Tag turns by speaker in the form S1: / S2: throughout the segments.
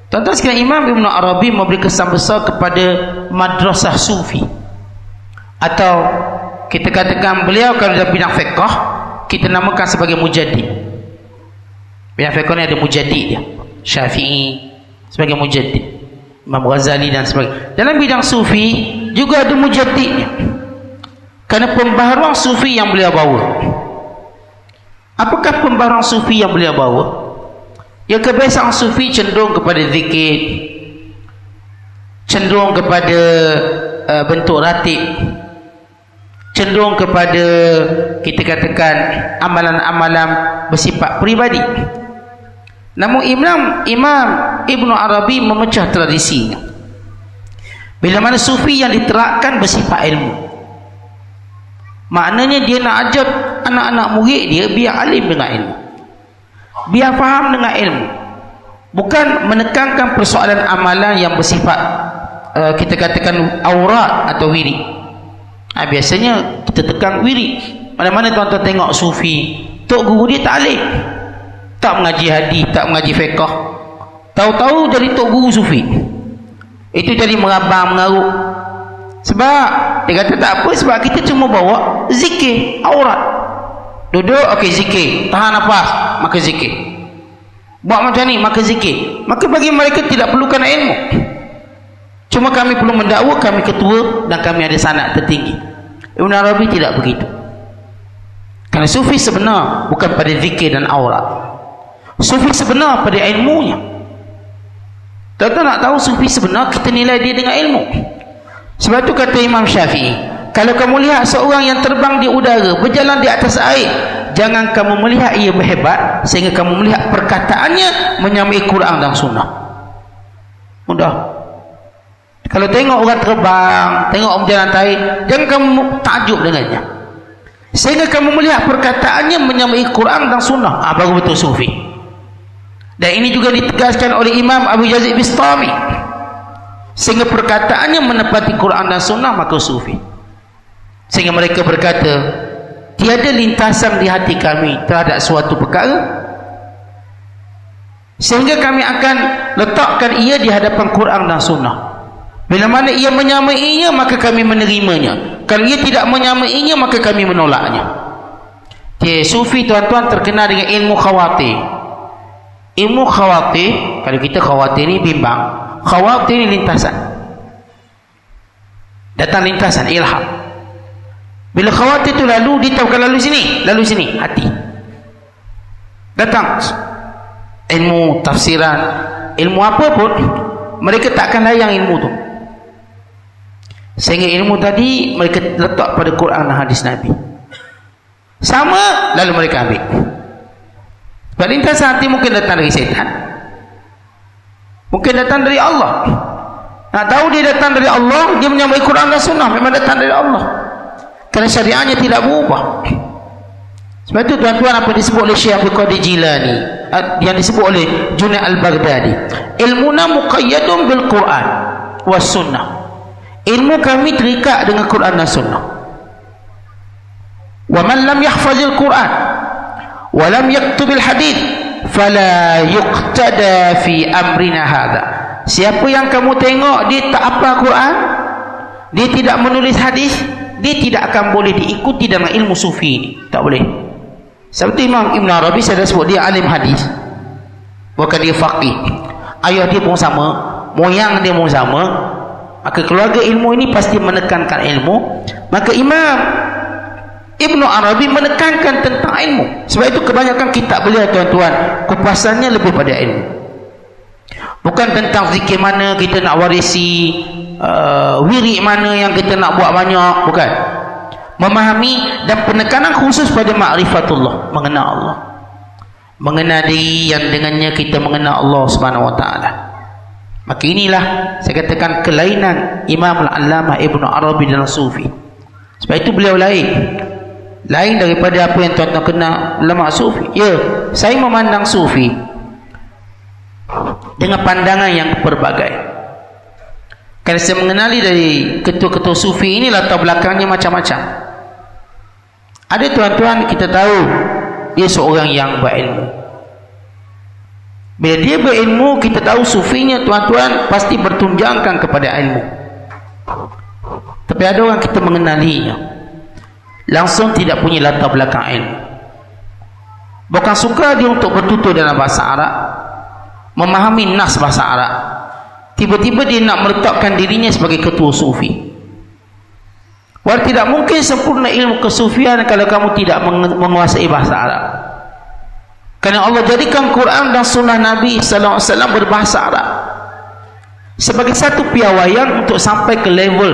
S1: Tuan-tuan sekalian, Imam Ibn Arabi memberi kesan besar kepada madrasah sufi, atau kita katakan beliau kalau dalam bidang fiqh kita namakan sebagai mujaddid. Bidang fiqh ni ada mujaddid dia, Syafi'i sebagai mujaddid, Imam Ghazali dan sebagainya. Dalam bidang sufi juga ada mujaddidnya, kerana pembaharuan sufi yang beliau bawa. Apakah pembaharuan sufi yang beliau bawa? Ya, kebiasaan sufi cenderung kepada zikir, cenderung kepada bentuk ratib, cenderung kepada kita katakan amalan-amalan bersifat peribadi. Namun Imam Ibn Arabi memecah tradisinya. Bila mana sufi yang diterapkan bersifat ilmu, maknanya dia nak ajar anak-anak murid dia biar alim dengan ilmu, biar faham dengan ilmu, bukan menekankan persoalan amalan yang bersifat kita katakan aurat atau wirid. Biasanya kita tekan wirid. Mana-mana tuan-tuan tengok sufi, tok guru dia tak alim, tak mengaji hadis, tak mengaji fiqh, tahu-tahu jadi tok guru sufi. Itu jadi merabang, mengarut. Sebab dia kata tak apa, sebab kita cuma bawa zikir aurat. Duduk, okey zikir, tahan nafas, maka zikir. Buat macam ni, maka zikir. Maka bagi mereka tidak perlukan ilmu. Cuma kami perlu mendakwa, kami ketua dan kami ada sanad tertinggi. Ibn Arabi tidak begitu. Kerana sufi sebenar bukan pada zikir dan aurat. Sufi sebenar pada ilmunya. Tuan-tuan nak tahu sufi sebenar, kita nilai dia dengan ilmu. Sebab tu kata Imam Syafi'i, kalau kamu lihat seorang yang terbang di udara, berjalan di atas air, jangan kamu melihat ia berhebat sehingga kamu melihat perkataannya menyamai Quran dan Sunnah. Mudah. Kalau tengok orang terbang, tengok orang berjalan atas air, jangan kamu takjub dengannya sehingga kamu melihat perkataannya menyamai Quran dan Sunnah. Baru betul sufi. Dan ini juga ditegaskan oleh Imam Abu Yazid Bistami, sehingga perkataannya menepati Quran dan Sunnah, maka sufi. Sehingga mereka berkata, tiada lintasan di hati kami terhadap suatu perkara sehingga kami akan letakkan ia di hadapan Quran dan Sunnah. Bila mana ia menyamainya, maka kami menerimanya. Kalau ia tidak menyamainya, maka kami menolaknya. Sufi tuan-tuan terkenal dengan ilmu khawatir. Ilmu khawatir, kalau kita khawatir ni bimbang, khawatir ni lintasan, datang lintasan ilham. Bila khawatir tu lalu, dia tahu kalau lalu sini hati datang. Ilmu tafsiran, ilmu apa pun, mereka tak akan layang ilmu tu, sehingga ilmu tadi mereka letak pada Quran dan hadis Nabi sama, lalu mereka ambil. Sebab lintasan hati mungkin datang dari syaitan, mungkin datang dari Allah. Nak tahu dia datang dari Allah, dia menyamai Quran dan Sunnah, memang datang dari Allah, kerana syariatnya tidak berubah. Sebab itu tuan-tuan, apa disebut oleh Syekh Abdul Qadir Jilani, yang disebut oleh Junaid Al-Baghdadi, ilmuna muqayyadun bil Quran was Sunnah. Ilmu kami terikat dengan Quran dan Sunnah. Wa man lam yahfazil Quran wa lam yaktubil hadith fala yuqtada fi amrina hadha. Siapa yang kamu tengok dia tak hafal Quran, dia tidak menulis hadis, dia tidak akan boleh diikuti dalam ilmu sufi ini. Tak boleh. Seperti Imam Ibn Arabi, saya dah sebut dia alim hadis, bukan dia faqih. Ayah dia pun sama, moyang dia pun sama. Maka keluarga ilmu ini pasti menekankan ilmu. Maka Imam Ibn Arabi menekankan tentang ilmu. Sebab itu kebanyakan kitab beliau tuan-tuan, kupasannya lebih pada ilmu. Bukan tentang zikir mana kita nak warisi, wirid mana yang kita nak buat banyak, bukan. Memahami dan penekanan khusus pada ma'rifatullah, mengenal Allah, mengenal diri yang dengannya kita mengenal Allah Subhanahu wa taala. Maka inilah saya katakan kelainan Imam Al-Allamah Ibn Arabi dalam sufi. Sebab itu beliau lain daripada apa yang tuan-tuan kenal ulama sufi. Ya, saya memandang sufi dengan pandangan yang berbagai. Kerana saya mengenali dari ketua-ketua sufi ini latar belakangnya macam-macam. Ada tuan-tuan kita tahu dia seorang yang berilmu, Bila dia berilmu, kita tahu sufinya tuan-tuan pasti bertunjangkan kepada ilmu. Tapi ada orang kita mengenalinya, langsung tidak punya latar belakang ilmu. Bukan suka dia untuk bertutur dalam bahasa Arab, memahami nas bahasa Arab, tiba-tiba dia nak meletakkan dirinya sebagai ketua sufi. Walau tidak mungkin sempurna ilmu kesufian kalau kamu tidak menguasai bahasa Arab. Kerana Allah jadikan Quran dan sunnah Nabi sallallahu alaihi wasallam berbahasa Arab sebagai satu piawaian untuk sampai ke level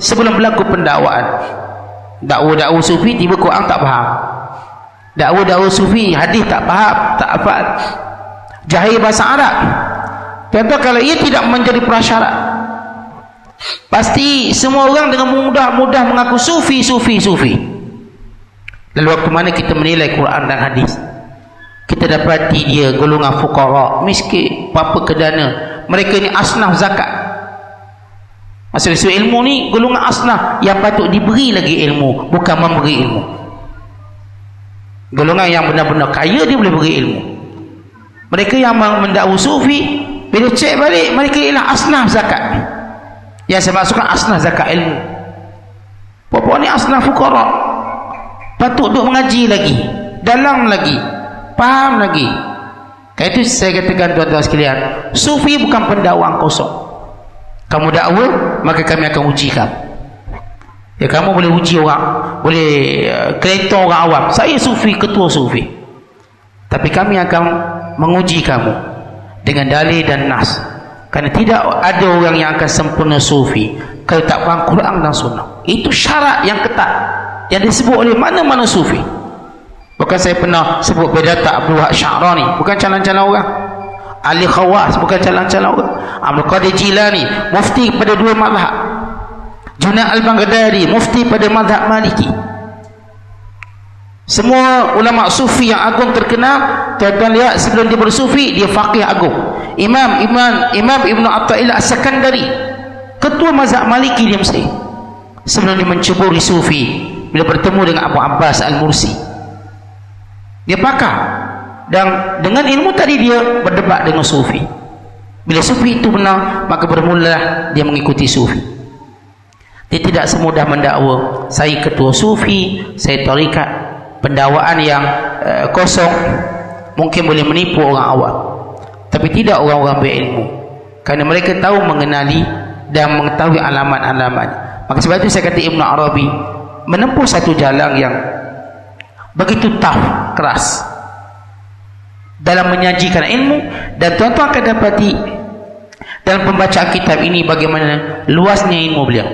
S1: sebelum berlaku pendakwaan. Dakwah-dakwah sufi tiba Quran tak faham, dakwah-dakwah sufi hadis tak faham, tak hafal, jahil bahasa Arab. Tentu kalau ia tidak menjadi prasyarat, pasti semua orang dengan mudah mengaku sufi. Lalu waktu mana kita menilai Quran dan hadis, kita dapati dia golongan fuqara, miskin, apa kedana. Mereka ni asnaf zakat. Maksud ilmu ni golongan asnaf yang patut diberi lagi ilmu, bukan memberi ilmu. Golongan yang benar-benar kaya dia boleh beri ilmu. Mereka yang mendakwa sufi, bila cek balik, mereka ialah asnaf zakat. Yang saya maksudkan asnaf zakat ilmu. Puan-puan ni asnaf fuqara, patut duk mengaji lagi, dalam lagi, faham lagi. Karena itu saya katakan tuan-tuan sekalian, sufi bukan pendakwaan kosong. Kamu dakwa, maka kami akan uji kamu. Ya, kamu boleh uji orang, boleh kereta orang awam, saya sufi, ketua sufi, tapi kami akan menguji kamu dengan dalil dan nas. Kerana tidak ada orang yang akan sempurna sufi kalau tak faham Quran dan sunnah. Itu syarat yang ketat yang disebut oleh mana-mana sufi. Bukan saya pernah sebut Bedata Abdul Wahab Sya'rani, bukan calon-calon orang. Ali Khawas, bukan calon-calon orang. Abdul Qadir Jilani, mufti pada dua mazhab. Junaid Al-Baghdadi, mufti pada mazhab Maliki. Semua ulama sufi yang agung terkenal, tuan-tuan lihat sebelum dia bersufi, dia faqih agung. Imam Ibn Atta'illah As-Sakandari, ketua mazhab Maliki di Mesir, sebelum dia menceburi sufi bila bertemu dengan Abu Abbas Al-Mursi. Dia pakar, dan dengan ilmu tadi dia berdebat dengan sufi. Bila sufi itu benar, maka bermulalah dia mengikuti sufi. Dia tidak semudah mendakwa saya ketua sufi, saya tarikat. Pendakwaan yang kosong mungkin boleh menipu orang awam, tapi tidak orang-orang berilmu, kerana mereka tahu mengenali dan mengetahui alamat-alamat. Maka sebab itu saya kata Ibn Arabi menempuh satu jalan yang begitu tough, keras dalam menyajikan ilmu. Dan tuan-tuan akan dapati dalam pembacaan kitab ini bagaimana luasnya ilmu beliau.